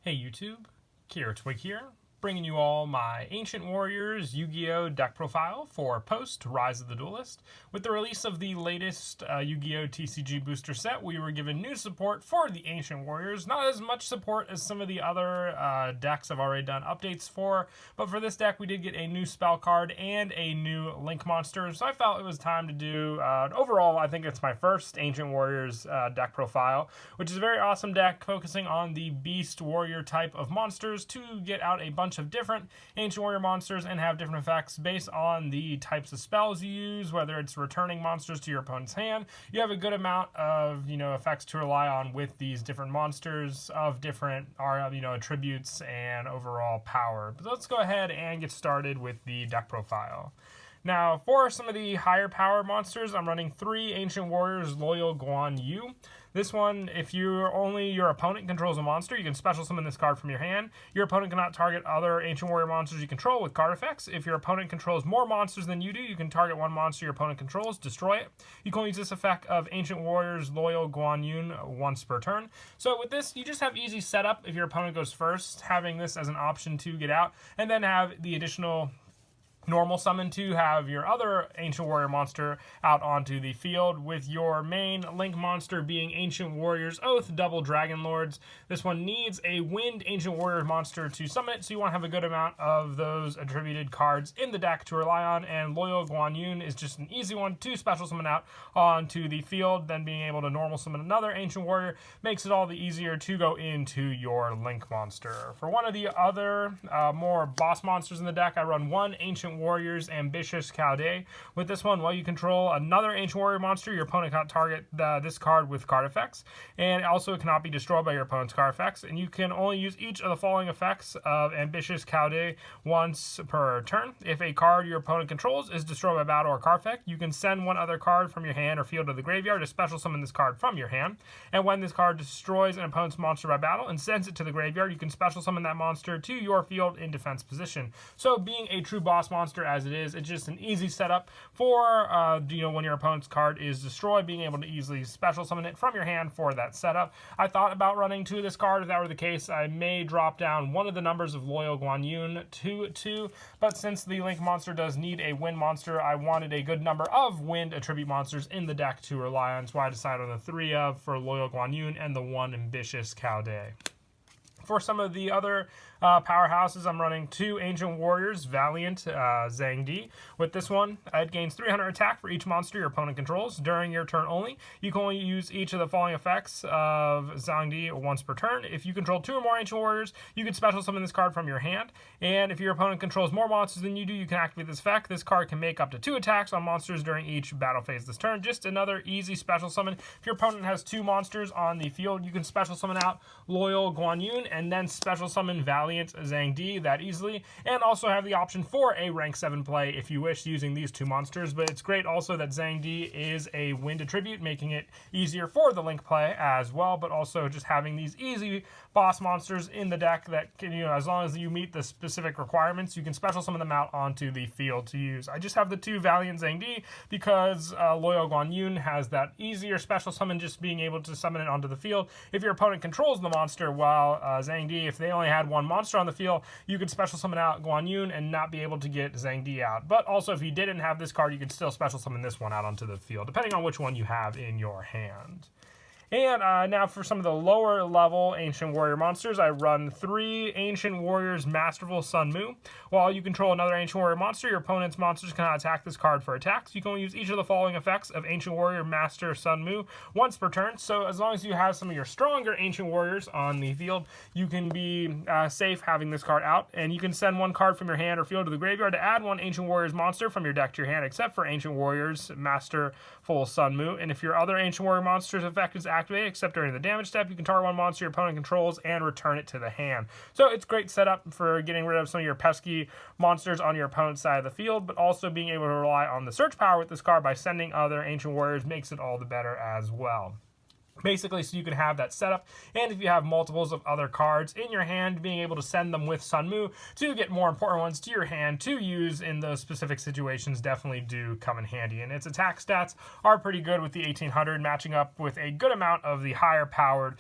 Hey YouTube, Kier Twig here, bringing you all my Ancient Warriors Yu-Gi-Oh! Deck profile for post Rise of the Duelist. With the release of the latest Yu-Gi-Oh! TCG booster set, we were given new support for the Ancient Warriors. Not as much support as some of the other decks I've already done updates for, but for this deck we did get a new spell card and a new Link monster, so I felt it was time to do, overall I think it's my first Ancient Warriors deck profile, which is a very awesome deck focusing on the Beast Warrior type of monsters to get out a bunch of different Ancient Warrior monsters and have different effects based on the types of spells you use, whether it's returning monsters to your opponent's hand. You have a good amount of, effects to rely on with these different monsters of different, attributes and overall power. But let's go ahead and get started with the deck profile. Now, for some of the higher power monsters, I'm running 3 Ancient Warriors Loyal Guan Yu. This one, if your opponent controls a monster, you can special summon this card from your hand. Your opponent cannot target other Ancient Warrior monsters you control with card effects. If your opponent controls more monsters than you do, you can target one monster your opponent controls, destroy it. You can only use this effect of Ancient Warriors Loyal Guan Yu once per turn. So with this, you just have easy setup if your opponent goes first, having this as an option to get out, and then have the additional normal summon to have your other Ancient Warrior monster out onto the field, with your main Link monster being Ancient Warriors Oath Double Dragon Lords. This one needs a Wind Ancient Warrior monster to summon it, so you want to have a good amount of those attributed cards in the deck to rely on, and Loyal Guan Yu is just an easy one to special summon out onto the field. Then being able to normal summon another Ancient Warrior makes it all the easier to go into your Link monster. For one of the other more boss monsters in the deck, I run one Ancient Warriors Ambitious Cowday. With this one, while you control another Ancient Warrior monster, your opponent cannot target this card with card effects, and also it cannot be destroyed by your opponent's card effects, and you can only use each of the following effects of Ambitious Cowday once per turn. If a card your opponent controls is destroyed by battle or card effect, you can send one other card from your hand or field to the graveyard to special summon this card from your hand, and when this card destroys an opponent's monster by battle and sends it to the graveyard, you can special summon that monster to your field in defense position. So being a true boss monster as it is, it's just an easy setup for when your opponent's card is destroyed, being able to easily special summon it from your hand for that setup. I thought about running 2 of this card. If that were the case, I may drop down one of the numbers of Loyal Guan Yu to 2, but since the Link monster does need a Wind monster, I wanted a good number of Wind attribute monsters in the deck to rely on, so I decided on the 3 of for Loyal Guan Yu and the 1 Ambitious Cowday. For some of the other powerhouses, I'm running 2 Ancient Warriors Valiant Zhang Di. With this one, it gains 300 attack for each monster your opponent controls during your turn only. You can only use each of the following effects of Zhang Di once per turn. If you control 2 or more Ancient Warriors, you can special summon this card from your hand. And if your opponent controls more monsters than you do, you can activate this effect. This card can make up to 2 attacks on monsters during each battle phase this turn. Just another easy special summon. If your opponent has 2 monsters on the field, you can special summon out Loyal Guan Yu and then special summon Valiant Zhang Di that easily, and also have the option for a rank 7 play if you wish using these 2 monsters. But it's great also that Zhang Di is a Wind attribute, making it easier for the Link play as well, but also just having these easy boss monsters in the deck that can, as long as you meet the specific requirements, you can special summon them out onto the field to use. I just have the 2 Valiant Zhang Di because Loyal Guan Yu has that easier special summon, just being able to summon it onto the field. If your opponent controls the monster, while Zhang Di, if they only had 1 monster on the field, you could special summon out Guan Yu and not be able to get Zhang Di out. But also, if you didn't have this card, you could still special summon this one out onto the field, depending on which one you have in your hand. And now for some of the lower level Ancient Warrior monsters, I run 3 Ancient Warriors Masterful Sun Mu. While you control another Ancient Warrior monster, your opponent's monsters cannot attack this card for attacks. You can only use each of the following effects of Ancient Warrior Master Sun Mu once per turn. So as long as you have some of your stronger Ancient Warriors on the field, you can be safe having this card out. And you can send 1 card from your hand or field to the graveyard to add 1 Ancient Warriors monster from your deck to your hand, except for Ancient Warriors Masterful Sun Mu. And if your other Ancient Warrior monster's effect is activated, except during the damage step, you can target 1 monster your opponent controls and return it to the hand. So it's great setup for getting rid of some of your pesky monsters on your opponent's side of the field, but also being able to rely on the search power with this card by sending other Ancient Warriors makes it all the better as well. Basically, so you can have that setup, and if you have multiples of other cards in your hand, being able to send them with Sun Mu to get more important ones to your hand to use in those specific situations definitely do come in handy. And its attack stats are pretty good with the 1800, matching up with a good amount of the higher powered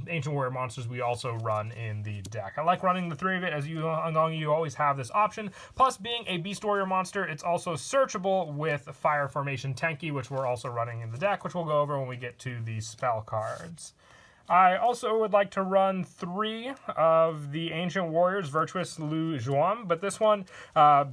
Ancient Warrior monsters we also run in the deck. I like running the 3 of it, as you always have this option. Plus, being a Beast Warrior monster, it's also searchable with Fire Formation Tenki, which we're also running in the deck, which we'll go over when we get to the spell cards. I also would like to run 3 of the Ancient Warriors Virtuous Lu Zhuang, but this one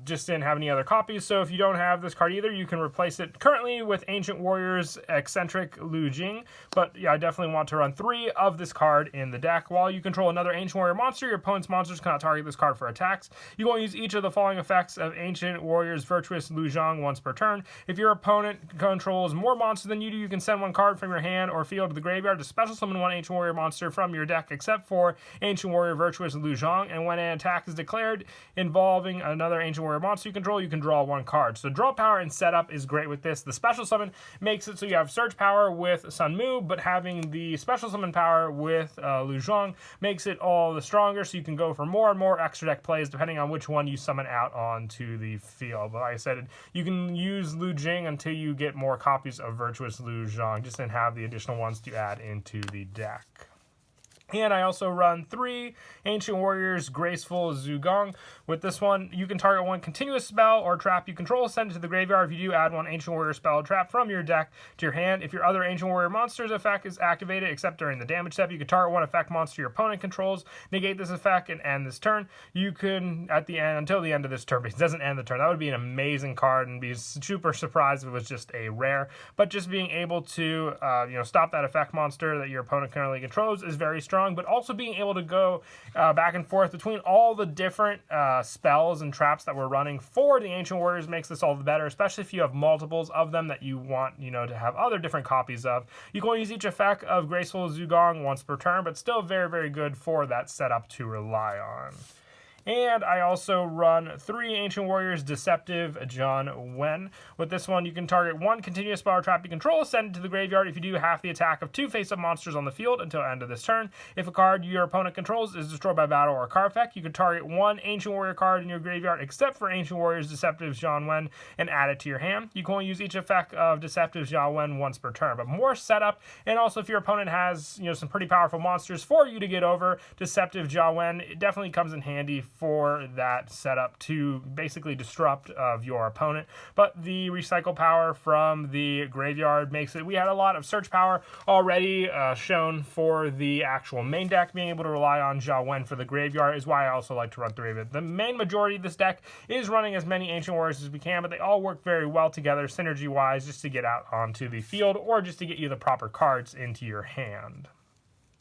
just didn't have any other copies, so if you don't have this card either, you can replace it currently with Ancient Warriors Eccentric Lu Jing, but yeah, I definitely want to run 3 of this card in the deck. While you control another Ancient Warrior monster, your opponent's monsters cannot target this card for attacks. You want to use each of the following effects of Ancient Warriors Virtuous Lu Zhuang once per turn. If your opponent controls more monsters than you do, you can send one card from your hand or field to the graveyard to special summon one Ancient Warrior monster from your deck, except for Ancient Warrior Virtuous Lu Zhuang, and when an attack is declared involving another Ancient Warrior monster you control, you can draw 1 card. So draw power and setup is great with this. The special summon makes it so you have search power with Sun Mu, but having the special summon power with Lu Zhuang makes it all the stronger, so you can go for more and more extra deck plays depending on which one you summon out onto the field. But like I said, you can use Lu Jing until you get more copies of Virtuous Lu Zhuang, just then have the additional ones to add into the deck. And I also run 3 Ancient Warriors Graceful Zugong. With this one, you can target 1 continuous spell or trap you control, send it to the graveyard. If you do, add 1 Ancient Warrior spell or trap from your deck to your hand. If your other Ancient Warrior monster's effect is activated, except during the damage step, you can target 1 effect monster your opponent controls, negate this effect, and end this turn. You can, at the end, until the end of this turn, but it doesn't end the turn. That would be an amazing card, and be super surprised if it was just a rare. But just being able to, stop that effect monster that your opponent currently controls is very strong. But also being able to go back and forth between all the different spells and traps that we're running for the Ancient Warriors makes this all the better, especially if you have multiples of them that you want, to have other different copies of. You can only use each effect of Graceful Zugong once per turn, but still very, very good for that setup to rely on. And I also run 3 Ancient Warriors Deceptive John Wen. With this one, you can target 1 continuous spell or trap you control, send it to the graveyard. If you do, half the attack of 2 face-up monsters on the field until the end of this turn. If a card your opponent controls is destroyed by battle or a card effect, you can target 1 Ancient Warrior card in your graveyard, except for Ancient Warriors Deceptive John Wen, and add it to your hand. You can only use each effect of Deceptive John Wen once per turn, but more setup. And also, if your opponent has some pretty powerful monsters for you to get over, Deceptive John Wen, it definitely comes in handy for that setup to basically disrupt of your opponent. But the recycle power from the graveyard makes it, we had a lot of search power already shown for the actual main deck. Being able to rely on Jia Wen for the graveyard is why I also like to run 3 of it. The main majority of this deck is running as many Ancient Warriors as we can, but they all work very well together synergy wise, just to get out onto the field or just to get you the proper cards into your hand.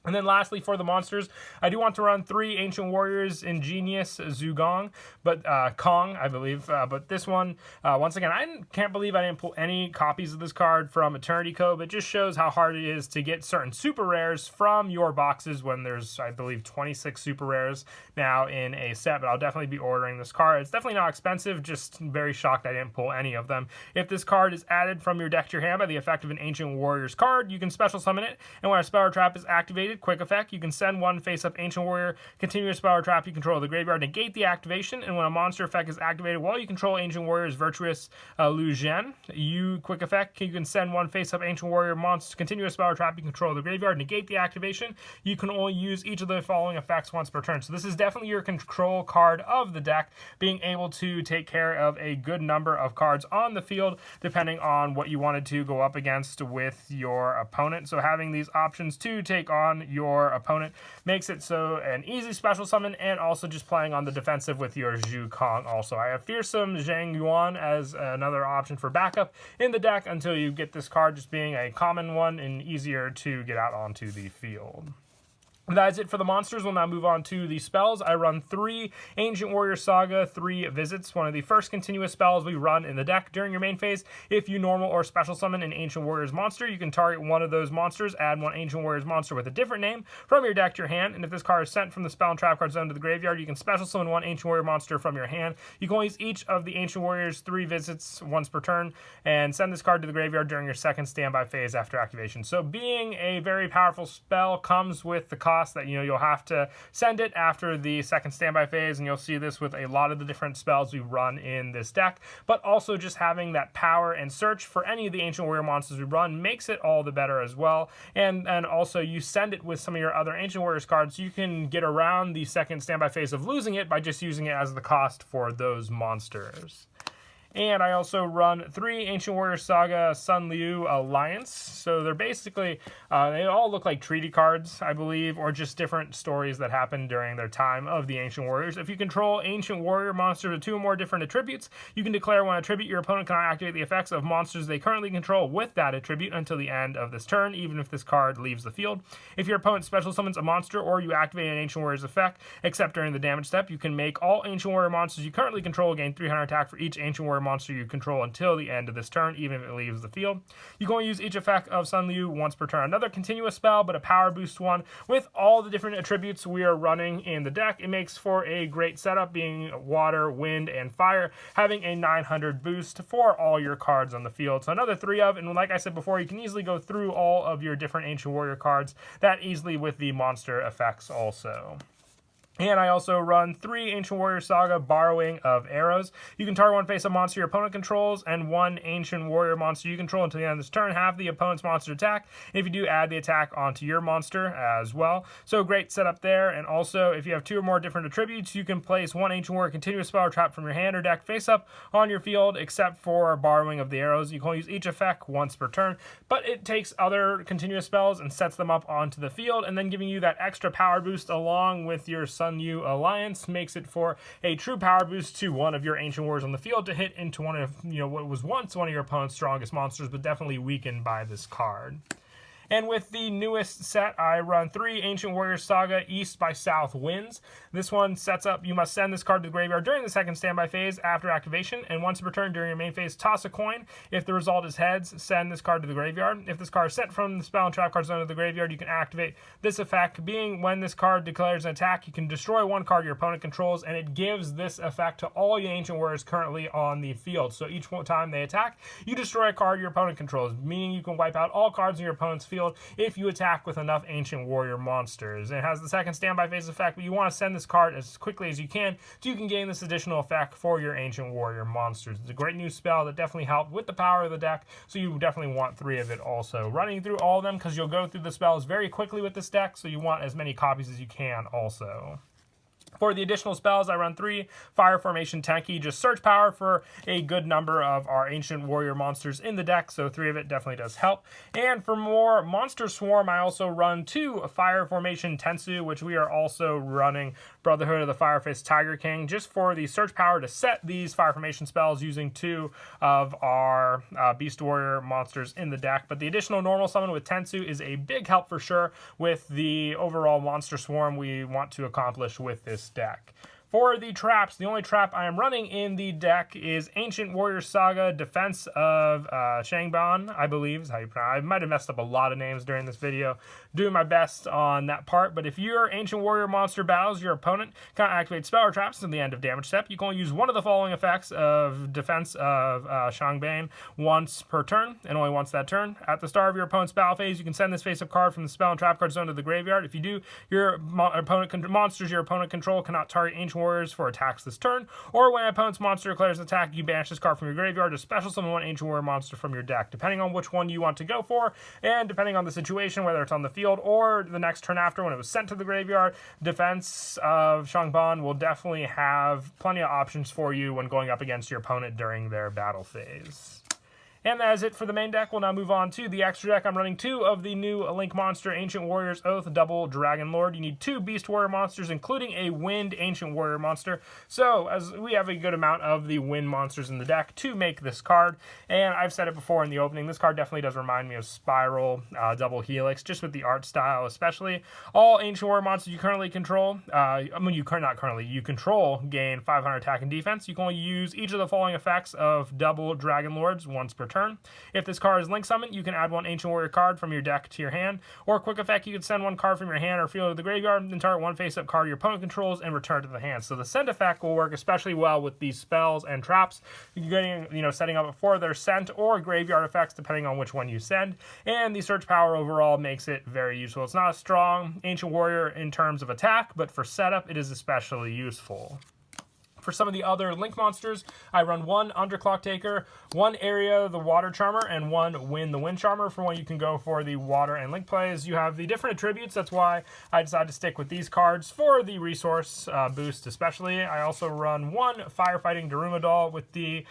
And then lastly, for the monsters, I do want to run 3 Ancient Warriors Ingenious Zugong, but Kong, I believe. But this one, once again, I can't believe I didn't pull any copies of this card from Eternity Code. It just shows how hard it is to get certain super rares from your boxes when there's, I believe, 26 super rares now in a set. But I'll definitely be ordering this card. It's definitely not expensive, just very shocked I didn't pull any of them. If this card is added from your deck to your hand by the effect of an Ancient Warriors card, you can special summon it, and when a spell or trap is activated, quick effect, you can send 1 face-up Ancient Warrior continuous spell or trap you control the graveyard, negate the activation, and when a monster effect is activated while you control Ancient Warriors Virtuous Lu Zhen, quick effect, you can send 1 face-up Ancient Warrior monster continuous spell or trap you control the graveyard, negate the activation. You can only use each of the following effects once per turn. So this is definitely your control card of the deck, being able to take care of a good number of cards on the field depending on what you wanted to go up against with your opponent. So having these options to take on your opponent makes it so an easy special summon, and also just playing on the defensive with your Zhu Kong. Also, I have Fearsome Zhang Yuan as another option for backup in the deck until you get this card just being a common one and easier to get out onto the field. That is it for the monsters. We'll now move on to the spells. I run 3 Ancient Warrior Saga, 3 Visits, one of the first continuous spells we run in the deck during your main phase. If you normal or special summon an Ancient Warriors monster, you can target one of those monsters, add one Ancient Warriors monster with a different name from your deck to your hand, and if this card is sent from the spell and trap card zone to the graveyard, you can special summon one Ancient Warrior monster from your hand. You can only use each of the Ancient Warriors 3 visits once per turn, and send this card to the graveyard during your second standby phase after activation. So being a very powerful spell comes with the cost that you'll have to send it after the second standby phase, and you'll see this with a lot of the different spells we run in this deck. But also just having that power and search for any of the Ancient Warrior monsters we run makes it all the better as well. And also you send it with some of your other Ancient Warriors cards, so you can get around the second standby phase of losing it by just using it as the cost for those monsters. And I also run 3 Ancient Warrior Saga Sun Liu Alliance. So they're basically, they all look like treaty cards, I believe, or just different stories that happened during their time of the Ancient Warriors. If you control Ancient Warrior monsters with 2 or more different attributes, you can declare one attribute. Your opponent cannot activate the effects of monsters they currently control with that attribute until the end of this turn, even if this card leaves the field. If your opponent special summons a monster or you activate an Ancient Warrior's effect, except during the damage step, you can make all Ancient Warrior monsters you currently control gain 300 attack for each Ancient Warrior monster you control until the end of this turn, even if it leaves the field. You can only use each effect of Sun Liu once per turn. Another continuous spell, but a power boost one. With all the different attributes we are running in the deck, it makes for a great setup, being water, wind, and fire, having a 900 boost for all your cards on the field. So another 3 of, and like I said before, you can easily go through all of your different Ancient Warrior cards that easily with the monster effects also. And I also run 3 Ancient Warrior Saga Borrowing of Arrows. You can target one face-up monster your opponent controls and 1 Ancient Warrior monster you control until the end of this turn. Have the opponent's monster attack. And if you do, add the attack onto your monster as well. So great setup there. And also, if you have 2 or more different attributes, you can place 1 Ancient Warrior continuous spell or trap from your hand or deck face-up on your field, except for Borrowing of the Arrows. You can only use each effect once per turn, but it takes other continuous spells and sets them up onto the field, and then giving you that extra power boost along with your Sun Liu Alliance makes it for a true power boost to one of your Ancient Warriors on the field to hit into one of what was once one of your opponent's strongest monsters, but definitely weakened by this card. And with the newest set, I run 3 Ancient Warrior Saga East by South Winds. This one sets up, you must send this card to the graveyard during the second standby phase after activation, and once per turn during your main phase, toss a coin. If the result is heads, send this card to the graveyard. If this card is sent from the spell and trap card zone to the graveyard, you can activate this effect, being when this card declares an attack, you can destroy 1 card your opponent controls, and it gives this effect to all your Ancient Warriors currently on the field. So each time they attack, you destroy a card your opponent controls, meaning you can wipe out all cards in your opponent's field if you attack with enough Ancient Warrior monsters. It has the second standby phase effect, but you want to send this card as quickly as you can so you can gain this additional effect for your Ancient Warrior monsters. It's a great new spell that definitely helped with the power of the deck, so you definitely want 3 of it also. Running through all of them, because you'll go through the spells very quickly with this deck, so you want as many copies as you can also. For the additional spells, I run 3 Fire Formation Tenki. Just search power for a good number of our Ancient Warrior monsters in the deck, so 3 of it definitely does help. And for more Monster Swarm, I also run 2 Fire Formation Tensu, which we are also running Brotherhood of the Firefist Tiger King, just for the search power to set these Fire Formation spells using 2 of our Beast Warrior monsters in the deck. But the additional normal summon with Tensu is a big help for sure with the overall Monster Swarm we want to accomplish with this deck. For the traps, the only trap I am running in the deck is Ancient Warrior Saga Defense of Shangban, I believe is how you pronounce it. I might have messed up a lot of names during this video. Doing my best on that part, but if your Ancient Warrior monster battles your opponent, can't activate spell or traps at the end of damage step, you can only use one of the following effects of Defense of Shangban once per turn, and only once that turn. At the start of your opponent's battle phase, you can send this face-up card from the spell and trap card zone to the graveyard. If you do, your monsters your opponent control cannot target Ancient Warriors for attacks this turn, or when an opponent's monster declares an attack, you banish this card from your graveyard to special summon 1 Ancient Warrior monster from your deck, depending on which one you want to go for, and depending on the situation, whether it's on the field or the next turn after when it was sent to the graveyard. Defense of Shangban will definitely have plenty of options for you when going up against your opponent during their battle phase. And that is it for the main deck. We'll now move on to the extra deck. I'm running 2 of the new Link monster, Ancient Warrior's Oath, Double Dragon Lord. You need 2 Beast Warrior monsters, including a Wind Ancient Warrior monster. So, as we have a good amount of the Wind monsters in the deck to make this card. And I've said it before in the opening, this card definitely does remind me of Spiral, Double Helix, just with the art style especially. All Ancient Warrior monsters you currently control, you control gain 500 attack and defense. You can only use each of the following effects of Double Dragon Lords once per turn. If this card is Link Summon, you can add 1 Ancient Warrior card from your deck to your hand. Or quick effect, you can send 1 card from your hand or field to the graveyard, then target 1 face-up card your opponent controls and return to the hand. So the send effect will work especially well with these spells and traps. You're getting, setting up for their sent or graveyard effects depending on which one you send. And the search power overall makes it very useful. It's not a strong Ancient Warrior in terms of attack, but for setup, it is especially useful. For some of the other Link monsters, I run 1 Underclock Taker, 1 Area the Water Charmer, and 1 Wind the Wind Charmer. For when you can go for the Water and Link plays, you have the different attributes. That's why I decided to stick with these cards for the resource boost especially. I also run 1 Firefighting Daruma Doll with the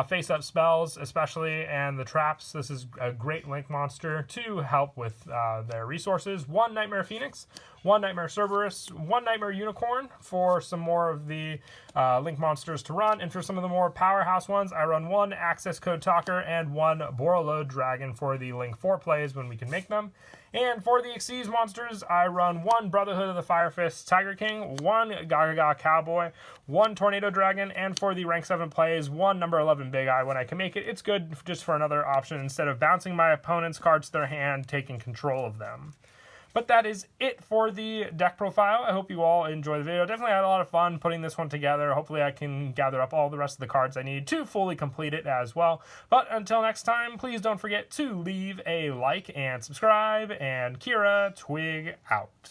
face-up spells especially and the traps. This is a great Link monster to help with their resources. 1 Nightmare Phoenix, 1 Nightmare Cerberus, 1 Nightmare Unicorn for some more of the Link monsters to run. And for some of the more powerhouse ones, I run 1 Access Code Talker and 1 Borreload Dragon for the Link 4 plays when we can make them. And for the Xyz monsters, I run 1 Brotherhood of the Fire Fist Tiger King, 1 Gagaga Cowboy, 1 Tornado Dragon, and for the rank 7 plays, 1 number 11 Big Eye when I can make it. It's good just for another option instead of bouncing my opponent's cards to their hand, taking control of them. But that is it for the deck profile. I hope you all enjoy the video. Definitely had a lot of fun putting this one together. Hopefully I can gather up all the rest of the cards I need to fully complete it as well. But until next time, please don't forget to leave a like and subscribe. And Kira, Twig out.